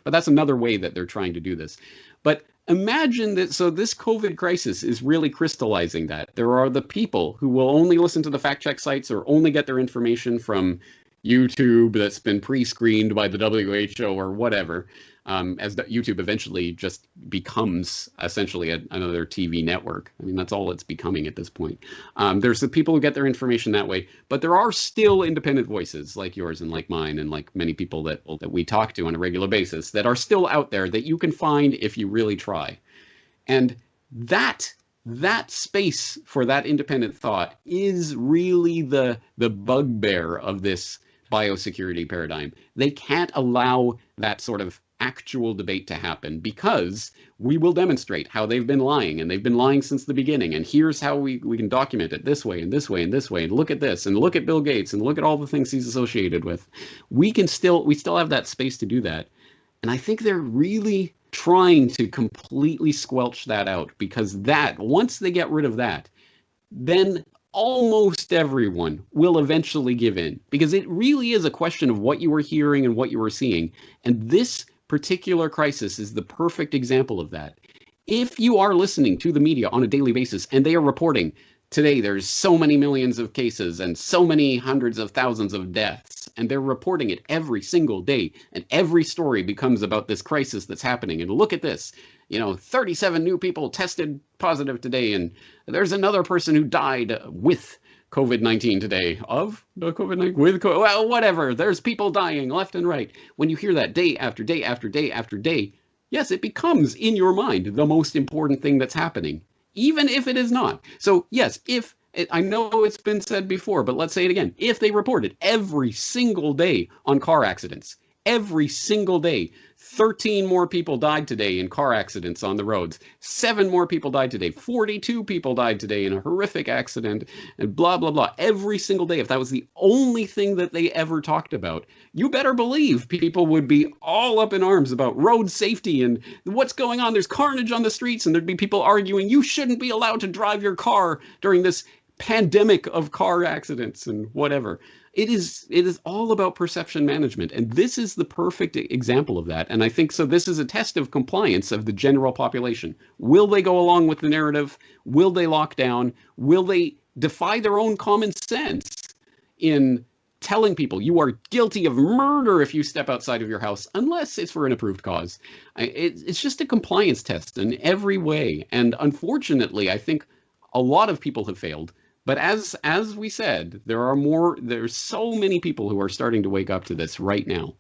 But that's another way that they're trying to do this. But imagine that. So this COVID crisis is really crystallizing that. There are the people who will only listen to the fact check sites or only get their information from YouTube that's been pre-screened by the WHO or whatever, as YouTube eventually just becomes essentially another TV network. I mean, that's all it's becoming at this point. There's the people who get their information that way, but there are still independent voices like yours and like mine and like many people that we talk to on a regular basis that are still out there that you can find if you really try. And that that space for that independent thought is really the bugbear of this biosecurity paradigm. They can't allow that sort of actual debate to happen because we will demonstrate how they've been lying, and they've been lying since the beginning, and here's how we can document it this way and this way and this way, and look at this and look at Bill Gates and look at all the things he's associated with. We still have that space to do that. And I think they're really trying to completely squelch that out, because that once they get rid of that, then almost everyone will eventually give in, because it really is a question of what you were hearing and what you were seeing. And this particular crisis is the perfect example of that. If you are listening to the media on a daily basis and they are reporting today there's so many millions of cases and so many hundreds of thousands of deaths, and they're reporting it every single day, and every story becomes about this crisis that's happening, and look at this, 37 new people tested positive today, and there's another person who died with COVID-19 today, of the COVID-19, with COVID, well, whatever, there's people dying left and right. When you hear that day after day after day after day, yes, it becomes in your mind the most important thing that's happening, even if it is not. So yes, I know it's been said before, but let's say it again. If they reported every single day on car accidents, every single day, 13 more people died today in car accidents on the roads, 7 more people died today, 42 people died today in a horrific accident, and blah, blah, blah. Every single day, if that was the only thing that they ever talked about, you better believe people would be all up in arms about road safety and what's going on. There's carnage on the streets, and there'd be people arguing you shouldn't be allowed to drive your car during this pandemic of car accidents and whatever. It is all about perception management, and this is the perfect example of that. And I think so this is a test of compliance of the general population. Will they go along with the narrative? Will they lock down? Will they defy their own common sense in telling people you are guilty of murder if you step outside of your house, unless it's for an approved cause? It's just a compliance test in every way, and unfortunately I think a lot of people have failed. But as we said, there's so many people who are starting to wake up to this right now.